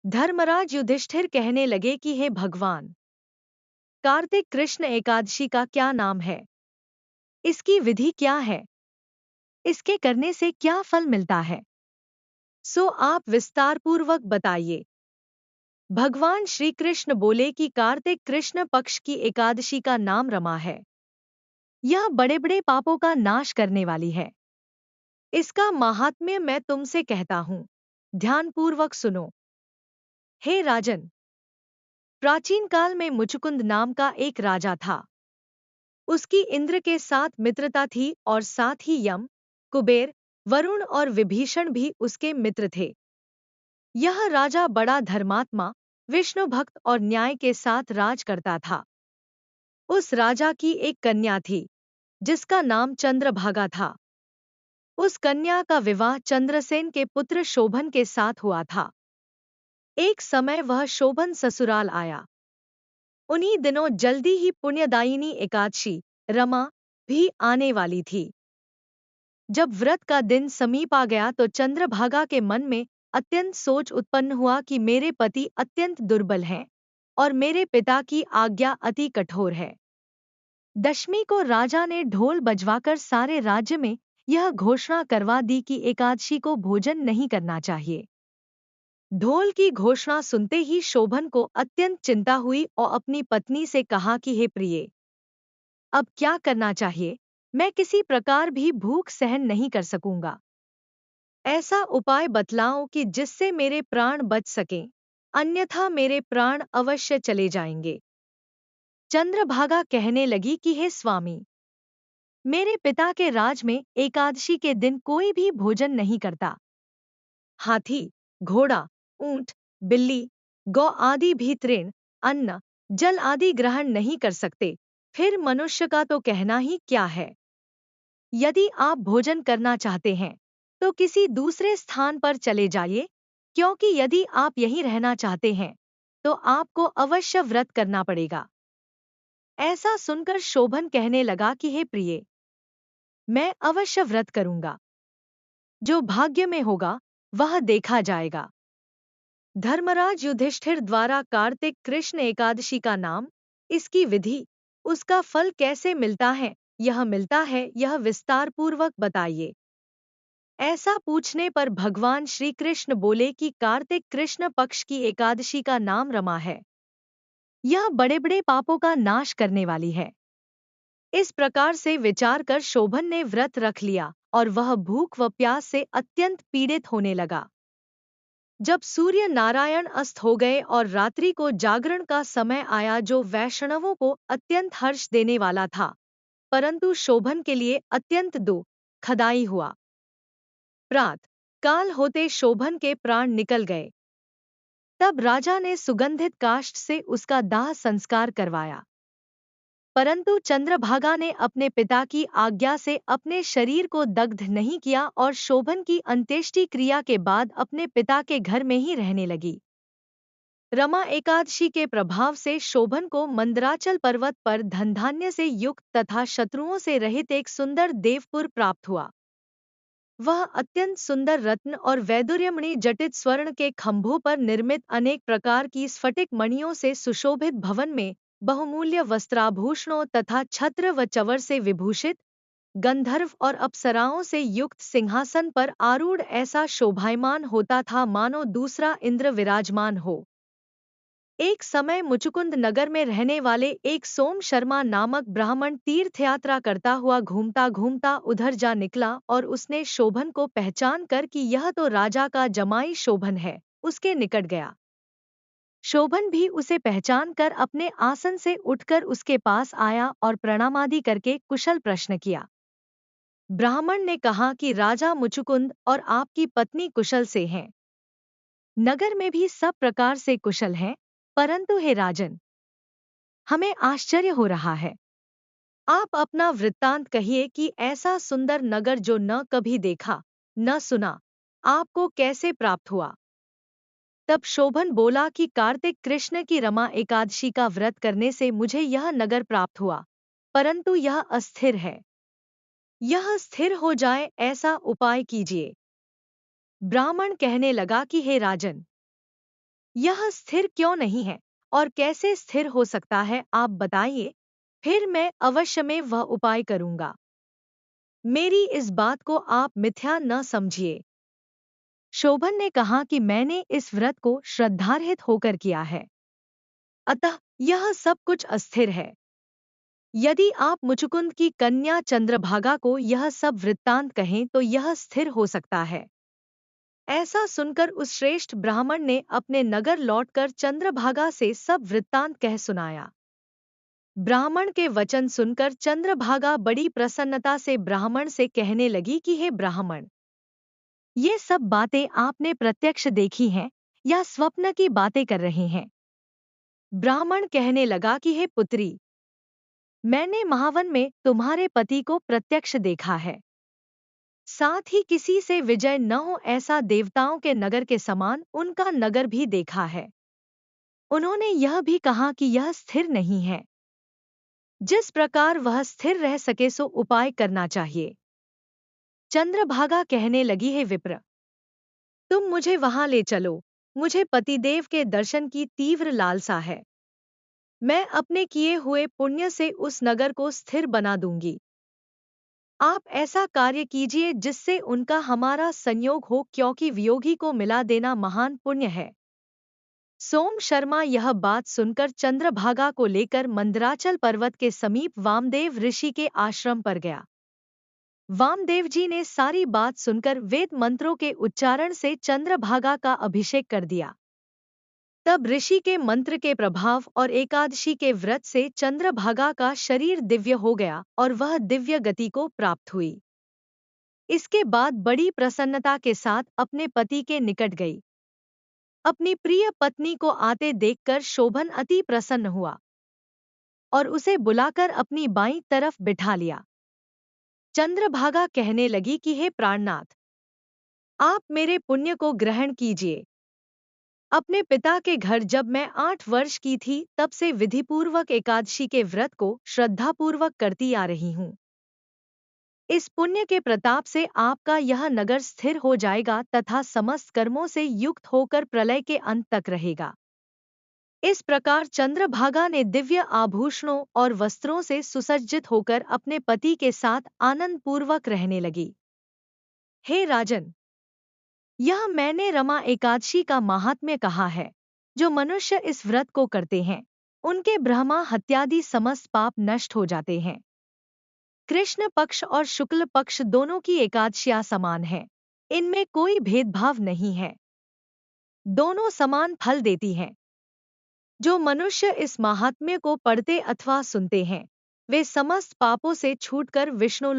धर्मराज युधिष्ठिर कहने लगे कि हे भगवान, कार्तिक कृष्ण एकादशी का क्या नाम है? इसकी विधि क्या है? इसके करने से क्या फल मिलता है? सो आप विस्तारपूर्वक बताइए। भगवान श्री कृष्ण बोले कि कार्तिक कृष्ण पक्ष की एकादशी का नाम रमा है। यह बड़े बड़े पापों का नाश करने वाली है। इसका माहात्म्य मैं तुमसे कहता हूँ, ध्यानपूर्वक सुनो। हे राजन, प्राचीन काल में मुचुकुंद नाम का एक राजा था। उसकी इंद्र के साथ मित्रता थी और साथ ही यम, कुबेर, वरुण और विभीषण भी उसके मित्र थे। यह राजा बड़ा धर्मात्मा, विष्णु भक्त और न्याय के साथ राज करता था। उस राजा की एक कन्या थी, जिसका नाम चंद्रभागा था। उस कन्या का विवाह चंद्रसेन के पुत्र शोभन के साथ हुआ था। एक समय वह शोभन ससुराल आया। उन्हीं दिनों जल्दी ही पुण्यदायिनी एकादशी, रमा, भी आने वाली थी। जब व्रत का दिन समीप आ गया तो चंद्रभागा के मन में अत्यंत सोच उत्पन्न हुआ कि मेरे पति अत्यंत दुर्बल हैं और मेरे पिता की आज्ञा अति कठोर है। दशमी को राजा ने ढोल बजवाकर सारे राज्य में यह घोषणा करवा दी कि एकादशी को भोजन नहीं करना चाहिए। ढोल की घोषणा सुनते ही शोभन को अत्यंत चिंता हुई और अपनी पत्नी से कहा कि हे प्रिये, अब क्या करना चाहिए? मैं किसी प्रकार भी भूख सहन नहीं कर सकूंगा। ऐसा उपाय बतलाओ कि जिससे मेरे प्राण बच सकें, अन्यथा मेरे प्राण अवश्य चले जाएंगे। चंद्रभागा कहने लगी कि हे स्वामी, मेरे पिता के राज में एकादशी के दिन कोई भी भोजन नहीं करता। हाथी, घोड़ा, ऊंट, बिल्ली, गौ आदि भी तृण, अन्न, जल आदि ग्रहण नहीं कर सकते। फिर मनुष्य का तो कहना ही क्या है। यदि आप भोजन करना चाहते हैं तो किसी दूसरे स्थान पर चले जाइए, क्योंकि यदि आप यहीं रहना चाहते हैं तो आपको अवश्य व्रत करना पड़ेगा। ऐसा सुनकर शोभन कहने लगा कि हे प्रिये, मैं अवश्य व्रत करूंगा। जो भाग्य में होगा वह देखा जाएगा। धर्मराज युधिष्ठिर द्वारा कार्तिक कृष्ण एकादशी का नाम, इसकी विधि, उसका फल कैसे मिलता है, यह विस्तार पूर्वक बताइए। ऐसा पूछने पर भगवान श्री कृष्ण बोले कि कार्तिक कृष्ण पक्ष की एकादशी का नाम रमा है। यह बड़े बड़े पापों का नाश करने वाली है। इस प्रकार से विचार कर शोभन ने व्रत रख लिया और वह भूख व प्यास से अत्यंत पीड़ित होने लगा। जब सूर्य नारायण अस्त हो गए और रात्रि को जागरण का समय आया, जो वैष्णवों को अत्यंत हर्ष देने वाला था, परंतु शोभन के लिए अत्यंत दुखदायी हुआ। प्रात काल होते शोभन के प्राण निकल गए। तब राजा ने सुगंधित काष्ठ से उसका दाह संस्कार करवाया। परंतु चंद्रभागा ने अपने पिता की आज्ञा से अपने शरीर को दग्ध नहीं किया और शोभन की अंत्येष्टि क्रिया के बाद अपने पिता के घर में ही रहने लगी। रमा एकादशी के प्रभाव से शोभन को मंदराचल पर्वत पर धन धान्य से युक्त तथा शत्रुओं से रहित एक सुंदर देवपुर प्राप्त हुआ। वह अत्यंत सुंदर रत्न और वैदुर्यमणि जटित स्वर्ण के खंभों पर निर्मित अनेक प्रकार की स्फटिक मणियों से सुशोभित भवन में बहुमूल्य वस्त्राभूषणों तथा छत्र व चवर से विभूषित, गंधर्व और अप्सराओं से युक्त सिंहासन पर आरूढ़ ऐसा शोभायमान होता था मानो दूसरा इंद्र विराजमान हो। एक समय मुचुकुंद नगर में रहने वाले एक सोम शर्मा नामक ब्राह्मण तीर्थयात्रा करता हुआ घूमता घूमता उधर जा निकला और उसने शोभन को पहचान कर कि यह तो राजा का जमाई शोभन है, उसके निकट गया। शोभन भी उसे पहचान कर अपने आसन से उठकर उसके पास आया और प्रणामादि करके कुशल प्रश्न किया। ब्राह्मण ने कहा कि राजा मुचुकुंद और आपकी पत्नी कुशल से हैं। नगर में भी सब प्रकार से कुशल हैं, परंतु हे राजन, हमें आश्चर्य हो रहा है। आप अपना वृत्तांत कहिए कि ऐसा सुंदर नगर जो न कभी देखा न सुना, आपको कैसे प्राप्त हुआ। तब शोभन बोला कि कार्तिक कृष्ण की रमा एकादशी का व्रत करने से मुझे यह नगर प्राप्त हुआ, परंतु यह अस्थिर है। यह स्थिर हो जाए ऐसा उपाय कीजिए। ब्राह्मण कहने लगा कि हे राजन, यह स्थिर क्यों नहीं है और कैसे स्थिर हो सकता है, आप बताइए, फिर मैं अवश्य में वह उपाय करूंगा। मेरी इस बात को आप मिथ्या न समझिए। शोभन ने कहा कि मैंने इस व्रत को श्रद्धारहित होकर किया है, अतः यह सब कुछ अस्थिर है। यदि आप मुचुकुंद की कन्या चंद्रभागा को यह सब वृत्तांत कहें तो यह स्थिर हो सकता है। ऐसा सुनकर उस श्रेष्ठ ब्राह्मण ने अपने नगर लौटकर चंद्रभागा से सब वृत्तांत कह सुनाया। ब्राह्मण के वचन सुनकर चंद्रभागा बड़ी प्रसन्नता से ब्राह्मण से कहने लगी कि हे ब्राह्मण, ये सब बातें आपने प्रत्यक्ष देखी हैं या स्वप्न की बातें कर रहे हैं? ब्राह्मण कहने लगा कि हे पुत्री, मैंने महावन में तुम्हारे पति को प्रत्यक्ष देखा है। साथ ही किसी से विजय न हो ऐसा देवताओं के नगर के समान उनका नगर भी देखा है। उन्होंने यह भी कहा कि यह स्थिर नहीं है। जिस प्रकार वह स्थिर रह सके सो उपाय करना चाहिए। चंद्रभागा कहने लगी, हे विप्र, तुम मुझे वहां ले चलो, मुझे पतिदेव के दर्शन की तीव्र लालसा है। मैं अपने किए हुए पुण्य से उस नगर को स्थिर बना दूंगी। आप ऐसा कार्य कीजिए जिससे उनका हमारा संयोग हो, क्योंकि वियोगी को मिला देना महान पुण्य है। सोम शर्मा यह बात सुनकर चंद्रभागा को लेकर मंदराचल पर्वत के समीप वामदेव ऋषि के आश्रम पर गया। वामदेव जी ने सारी बात सुनकर वेद मंत्रों के उच्चारण से चंद्रभागा का अभिषेक कर दिया। तब ऋषि के मंत्र के प्रभाव और एकादशी के व्रत से चंद्रभागा का शरीर दिव्य हो गया और वह दिव्य गति को प्राप्त हुई। इसके बाद बड़ी प्रसन्नता के साथ अपने पति के निकट गई। अपनी प्रिय पत्नी को आते देखकर शोभन अति प्रसन्न हुआ और उसे बुलाकर अपनी बाईं तरफ बिठा लिया। चंद्रभागा कहने लगी कि हे प्राणनाथ, आप मेरे पुण्य को ग्रहण कीजिए। अपने पिता के घर जब मैं 8 वर्ष की थी तब से विधिपूर्वक एकादशी के व्रत को श्रद्धापूर्वक करती आ रही हूँ। इस पुण्य के प्रताप से आपका यह नगर स्थिर हो जाएगा तथा समस्त कर्मों से युक्त होकर प्रलय के अंत तक रहेगा। इस प्रकार चंद्रभागा ने दिव्य आभूषणों और वस्त्रों से सुसज्जित होकर अपने पति के साथ आनंद पूर्वक रहने लगी। हे राजन, यह मैंने रमा एकादशी का महात्म्य कहा है। जो मनुष्य इस व्रत को करते हैं उनके ब्रह्मा हत्यादि समस्त पाप नष्ट हो जाते हैं। कृष्ण पक्ष और शुक्ल पक्ष दोनों की एकादशियां समान हैं। इनमें कोई भेदभाव नहीं है। दोनों समान फल देती हैं। जो मनुष्य इस महात्म्य को पढ़ते अथवा सुनते हैं वे समस्त पापों से छूटकर विष्णुलोक